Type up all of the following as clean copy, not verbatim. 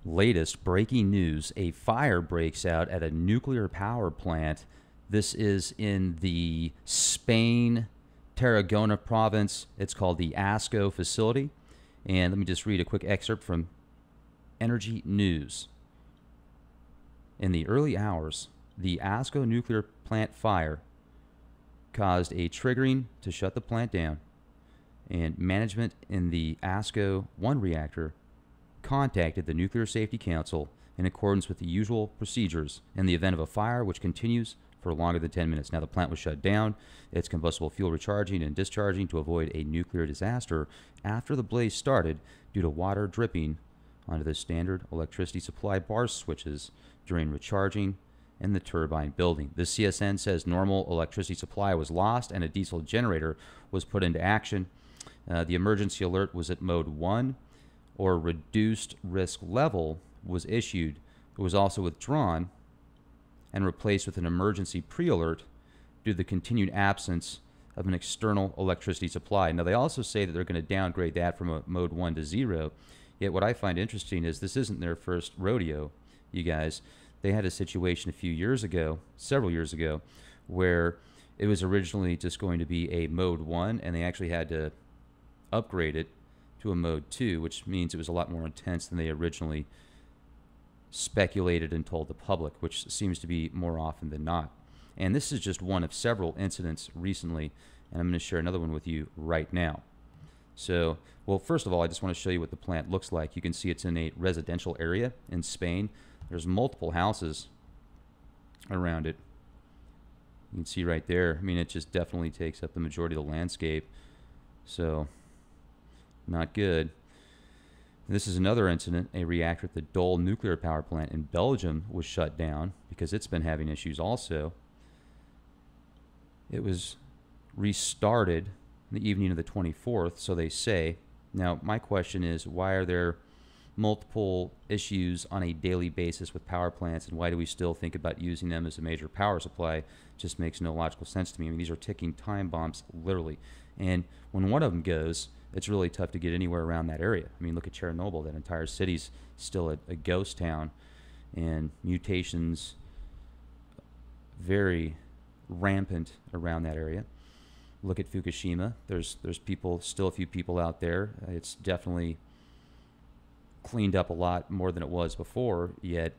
Latest breaking news: a fire breaks out at a nuclear power plant. This is in the Spain, Tarragona province. It's called the ASCO facility. And let me just read a quick excerpt from Energy News. In the early hours, the ASCO nuclear plant fire caused a triggering to shut the plant down, and management in the ASCO 1 reactor contacted the Nuclear Safety Council in accordance with the usual procedures in the event of a fire which continues for longer than 10 minutes. Now, the plant was shut down, its combustible fuel recharging and discharging to avoid a nuclear disaster after the blaze started due to water dripping onto the standard electricity supply bar switches during recharging in the turbine building. The CSN says normal electricity supply was lost and a diesel generator was put into action. The emergency alert was at mode 1, or reduced risk level was issued. It was also withdrawn and replaced with an emergency pre-alert due to the continued absence of an external electricity supply. Now, they also say that they're going to downgrade that from a mode 1 to 0. Yet what I find interesting is this isn't their first rodeo, you guys. They had a situation a few years ago, several years ago, where it was originally just going to be a mode 1, and they actually had to upgrade it to a mode 2, which means it was a lot more intense than they originally speculated and told the public, which seems to be more often than not. And this is just one of several incidents recently, and I'm going to share another one with you right now. So, well, first of all, I just want to show you what the plant looks like. You can see it's in a residential area in Spain. There's multiple houses around it. You can see right there. I mean, it just definitely takes up the majority of the landscape. So, not good. This is another incident. A reactor at the Dole nuclear power plant in Belgium was shut down because it's been having issues also. It was restarted the evening of the 24th, so they say. Now, my question is, why are there multiple issues on a daily basis with power plants, and why do we still think about using them as a major power supply? It just makes no logical sense to me. I mean, these are ticking time bombs, literally. And when one of them goes, it's really tough to get anywhere around that area. I mean, look at Chernobyl. That entire city's still a ghost town, and mutations very rampant around that area. Look at Fukushima. There's people, still a few people out there. It's definitely cleaned up a lot more than it was before, yet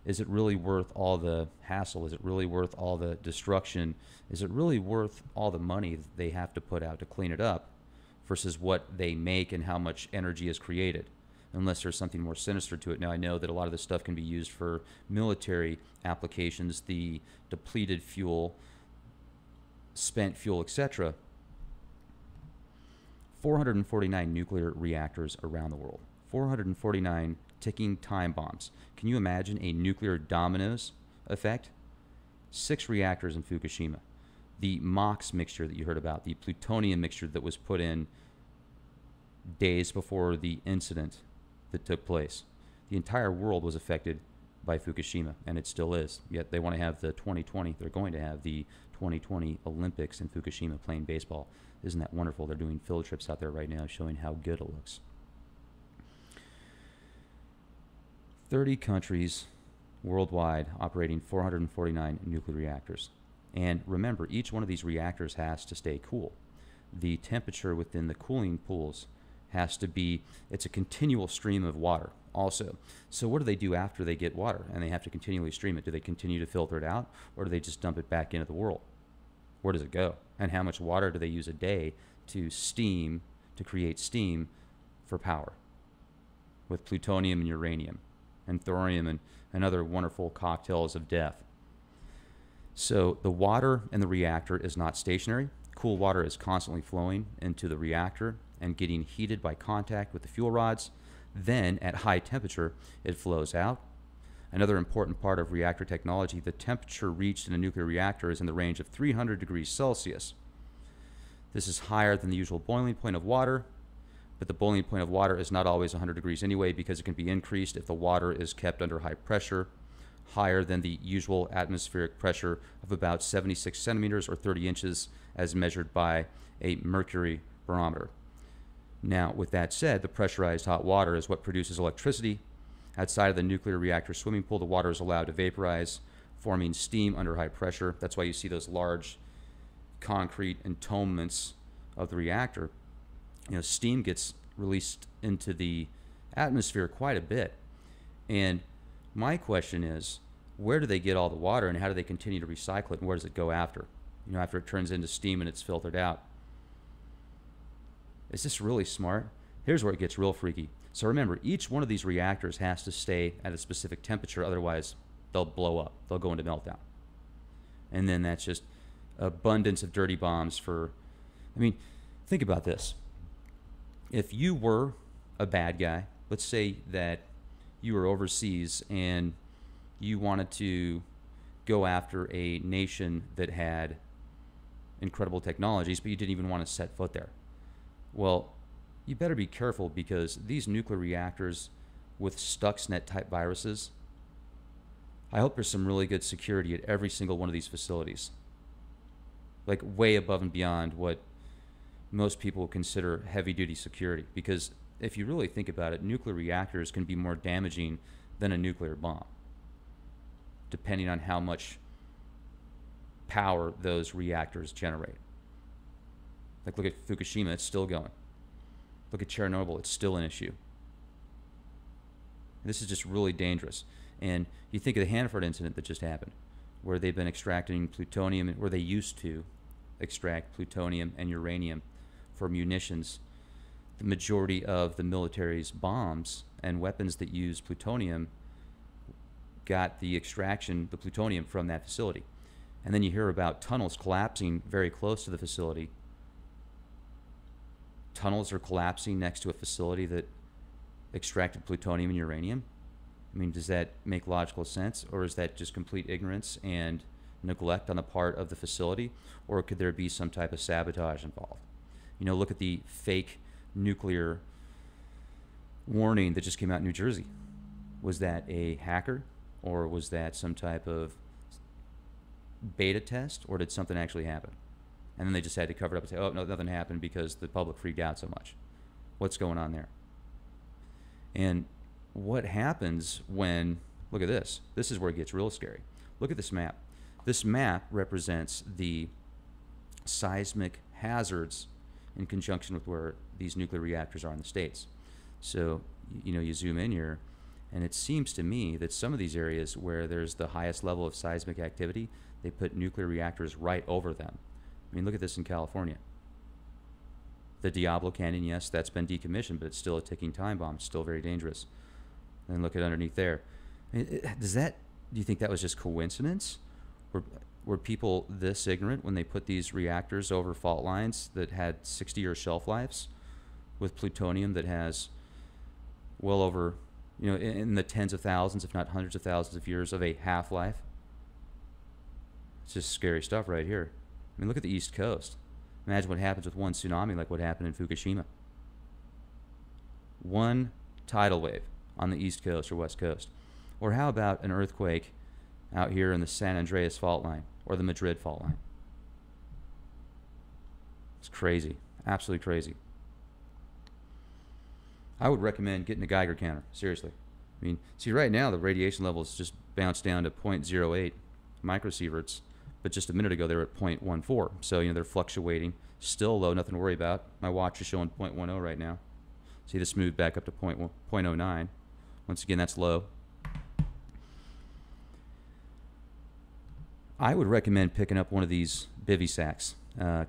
is it really worth all the hassle? Is it really worth all the destruction? Is it really worth all the money that they have to put out to clean it up versus what they make and how much energy is created? Unless there's something more sinister to it. Now, I know that a lot of this stuff can be used for military applications, the depleted fuel, spent fuel, etc. 449 nuclear reactors around the world. 449 ticking time bombs. Can you imagine a nuclear dominoes effect? 6 reactors in Fukushima. The MOX mixture that you heard about, the plutonium mixture that was put in days before the incident that took place. The entire world was affected by Fukushima, and it still is. Yet they want to have the 2020, they're going to have the 2020 Olympics in Fukushima playing baseball. Isn't that wonderful? They're doing field trips out there right now showing how good it looks. 30 countries worldwide operating 449 nuclear reactors. And remember, each one of these reactors has to stay cool. The temperature within the cooling pools has to be, it's a continual stream of water also. So what do they do after they get water and they have to continually stream it? Do they continue to filter it out, or do they just dump it back into the world? Where does it go? And how much water do they use a day to steam, to create steam for power with plutonium and uranium and thorium and other wonderful cocktails of death? So the water in the reactor is not stationary. Cool water is constantly flowing into the reactor and getting heated by contact with the fuel rods. Then, at high temperature, it flows out. Another important part of reactor technology, the temperature reached in a nuclear reactor is in the range of 300 degrees Celsius. This is higher than the usual boiling point of water, but the boiling point of water is not always 100 degrees anyway, because it can be increased if the water is kept under high pressure, higher than the usual atmospheric pressure of about 76 centimeters or 30 inches as measured by a mercury barometer. Now, with that said, the pressurized hot water is what produces electricity Outside of the nuclear reactor swimming pool, the water is allowed to vaporize, forming steam under high pressure. That's why you see those large concrete entombments of the reactor. Steam gets released into the atmosphere quite a bit. And my question is, where do they get all the water, and how do they continue to recycle it, and where does it go after? After it turns into steam and it's filtered out. Is this really smart? Here's where it gets real freaky. So remember, each one of these reactors has to stay at a specific temperature, otherwise they'll blow up. They'll go into meltdown. And then that's just abundance of dirty bombs for, think about this. If you were a bad guy, let's say that you were overseas and you wanted to go after a nation that had incredible technologies, but you didn't even want to set foot there. Well, you better be careful, because these nuclear reactors with Stuxnet type viruses, I hope there's some really good security at every single one of these facilities. Like way above and beyond what most people consider heavy duty security. Because if you really think about it, nuclear reactors can be more damaging than a nuclear bomb, depending on how much power those reactors generate. Like look at Fukushima, it's still going. Look at Chernobyl, it's still an issue. This is just really dangerous. And you think of the Hanford incident that just happened, where they've been extracting plutonium, where they used to extract plutonium and uranium for munitions. The majority of the military's bombs and weapons that use plutonium got the extraction, the plutonium, from that facility. And then you hear about tunnels collapsing very close to the facility. Tunnels are collapsing next to a facility that extracted plutonium and uranium. Does that make logical sense, or is that just complete ignorance and neglect on the part of the facility, or could there be some type of sabotage involved? Look at the fake nuclear warning that just came out in New Jersey. Was that a hacker, or was that some type of beta test, or did something actually happen? And then they just had to cover it up and say, oh, no, nothing happened because the public freaked out so much. What's going on there? And what happens when, look at this. This is where it gets real scary. Look at this map. This map represents the seismic hazards in conjunction with where these nuclear reactors are in the States. So, you zoom in here, and it seems to me that some of these areas where there's the highest level of seismic activity, they put nuclear reactors right over them. Look at this in California. The Diablo Canyon, yes, that's been decommissioned, but it's still a ticking time bomb. It's still very dangerous. And look at underneath there. Do you think that was just coincidence? Were people this ignorant when they put these reactors over fault lines that had 60-year shelf lives with plutonium that has well over, in the tens of thousands, if not hundreds of thousands of years of a half-life? It's just scary stuff right here. Look at the East Coast. Imagine what happens with one tsunami like what happened in Fukushima. One tidal wave on the East Coast or West Coast. Or how about an earthquake out here in the San Andreas fault line or the Madrid fault line? It's crazy. Absolutely crazy. I would recommend getting a Geiger counter, seriously. See, right now the radiation levels just bounced down to 0.08 microsieverts. But just a minute ago, they were at 0.14. So, they're fluctuating. Still low, nothing to worry about. My watch is showing 0.10 right now. See, this moved back up to 0.09. Once again, that's low. I would recommend picking up one of these Bivy sacks.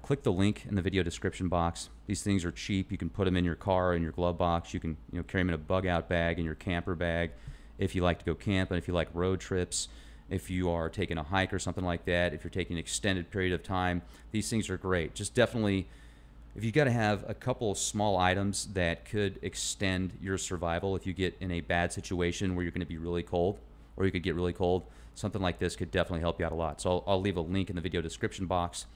Click the link in the video description box. These things are cheap. You can put them in your car, in your glove box. You can carry them in a bug-out bag, in your camper bag, if you like to go camping, if you like road trips. If you are taking a hike or something like that, if you're taking an extended period of time, these things are great. Just definitely, if you got to have a couple small items that could extend your survival if you get in a bad situation where you're going to be really cold, or you could get really cold, something like this could definitely help you out a lot. So I'll leave a link in the video description box.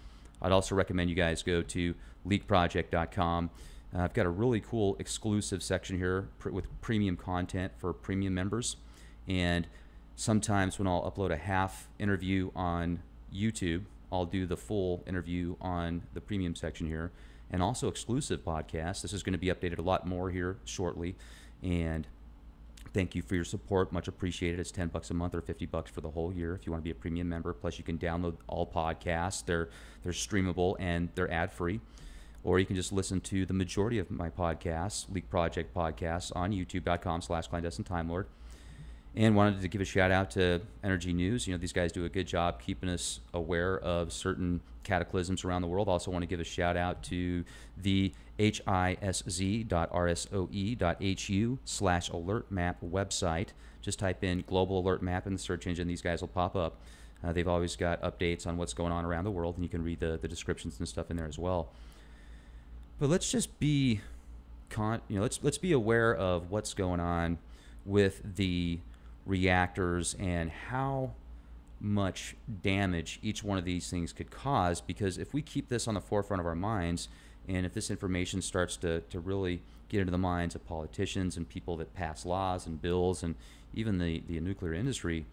I'd also recommend you guys go to leakproject.com. I've got a really cool exclusive section here with premium content for premium members. And sometimes when I'll upload a half interview on YouTube, I'll do the full interview on the premium section here, and also exclusive podcasts. This is going to be updated a lot more here shortly. And Thank you for your support. Much appreciated. It's $10 a month or $50 for the whole year if you want to be a premium member. Plus, you can download all podcasts. They're streamable and they're ad-free. Or you can just listen to the majority of my podcasts, Leak Project podcasts, on youtube.com/clandestine Time Lord. And wanted to give a shout out to Energy News. You know, these guys do a good job keeping us aware of certain cataclysms around the world. Also want to give a shout out to the hisz.rsoe.hu/alert map website. Just type in global alert map in the search engine. These guys will pop up. They've always got updates on what's going on around the world, and you can read the descriptions and stuff in there as well. But let's just be, let's be aware of what's going on with the reactors and how much damage each one of these things could cause, because if we keep this on the forefront of our minds, and if this information starts to really get into the minds of politicians and people that pass laws and bills and even the nuclear industry,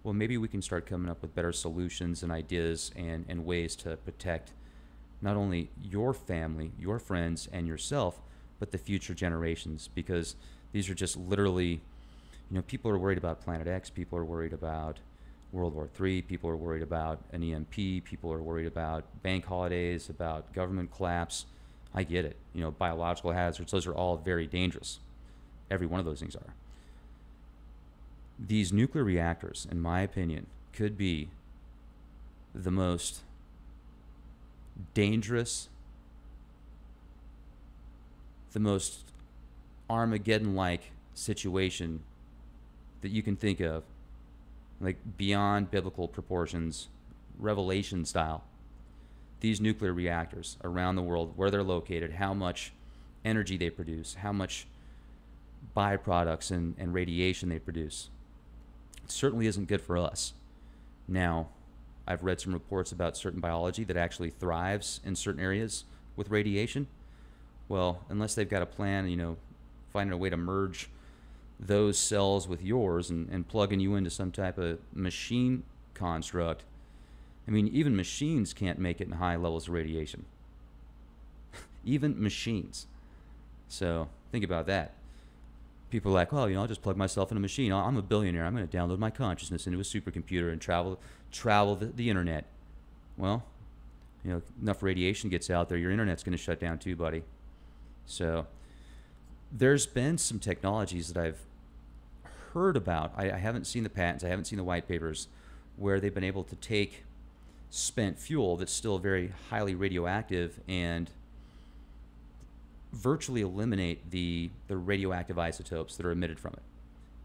well, maybe we can start coming up with better solutions and ideas and ways to protect not only your family, your friends, and yourself, but the future generations, because these are just literally, people are worried about Planet X, people are worried about World War III, people are worried about an EMP, people are worried about bank holidays, about government collapse. I get it. Biological hazards, those are all very dangerous. Every one of those things are. These nuclear reactors, in my opinion, could be the most dangerous, the most Armageddon-like situation that you can think of, like beyond biblical proportions, Revelation style. These nuclear reactors around the world, where they're located, how much energy they produce, how much byproducts and radiation they produce. It certainly isn't good for us. Now, I've read some reports about certain biology that actually thrives in certain areas with radiation. Well, unless they've got a plan, finding a way to merge those cells with yours and plugging you into some type of machine construct. I mean, even machines can't make it in high levels of radiation. Even machines. So think about that. People are like, I'll just plug myself in a machine. I'm a billionaire. I'm going to download my consciousness into a supercomputer and travel the internet. Well, enough radiation gets out there, your internet's going to shut down too, buddy. So there's been some technologies that I've heard about. I haven't seen the patents, I haven't seen the white papers, where they've been able to take spent fuel that's still very highly radioactive and virtually eliminate the radioactive isotopes that are emitted from it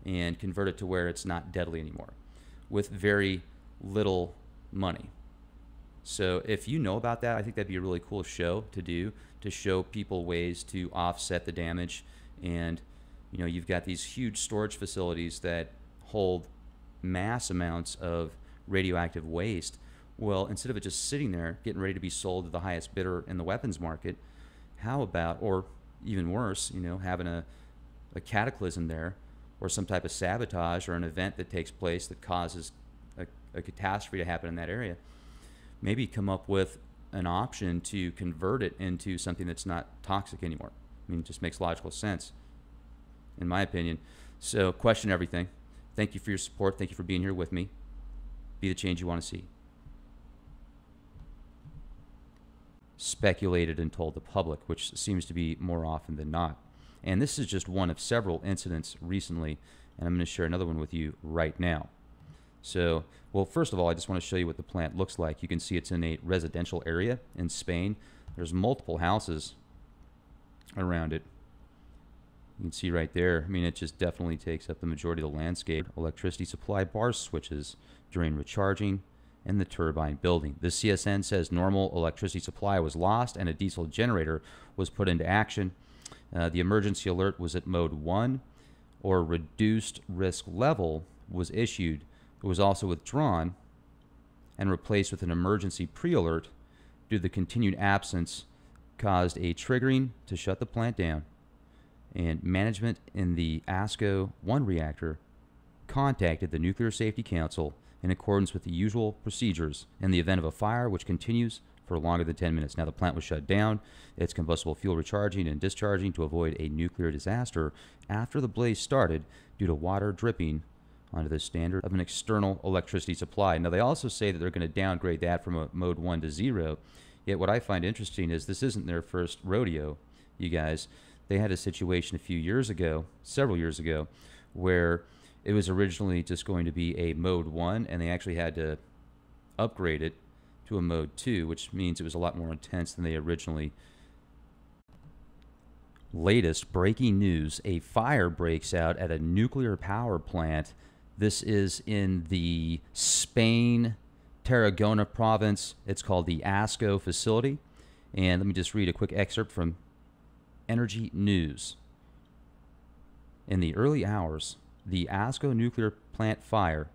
and convert it to where it's not deadly anymore with very little money. So if you know about that, I think that'd be a really cool show to do, to show people ways to offset the damage. And you've got these huge storage facilities that hold mass amounts of radioactive waste. Well, instead of it just sitting there getting ready to be sold to the highest bidder in the weapons market, how about, or even worse, having a cataclysm there, or some type of sabotage or an event that takes place that causes a catastrophe to happen in that area. Maybe come up with an option to convert it into something that's not toxic anymore. I mean, it just makes logical sense, in my opinion. So question everything. Thank you for your support. Thank you for being here with me. Be the change you want to see. Speculated and told the public, which seems to be more often than not. And this is just one of several incidents recently, and I'm going to share another one with you right now. So, well, first of all, I just want to show you what the plant looks like. You can see it's in a residential area in Spain. There's multiple houses around it. You can see right there, I mean, it just definitely takes up the majority of the landscape. Electricity supply bar switches during recharging and the turbine building. The CSN says normal electricity supply was lost and a diesel generator was put into action. The emergency alert was at mode 1, or reduced risk level was issued. It was also withdrawn and replaced with an emergency pre-alert due to the continued absence caused a triggering to shut the plant down. And management in the ASCO 1 reactor contacted the Nuclear Safety Council in accordance with the usual procedures in the event of a fire, which continues for longer than 10 minutes. Now, the plant was shut down, its combustible fuel recharging and discharging to avoid a nuclear disaster after the blaze started due to water dripping onto the standard of an external electricity supply. Now, they also say that they're going to downgrade that from a mode 1 to 0. Yet what I find interesting is this isn't their first rodeo, you guys. They had a situation a few years ago, several years ago, where it was originally just going to be a mode 1, and they actually had to upgrade it to a mode 2, which means it was a lot more intense than they originally. Latest breaking news: a fire breaks out at a nuclear power plant. This is in the Spain, Tarragona province. It's called the ASCO facility. And let me just read a quick excerpt from Energy News. In the early hours, the ASCO nuclear plant fire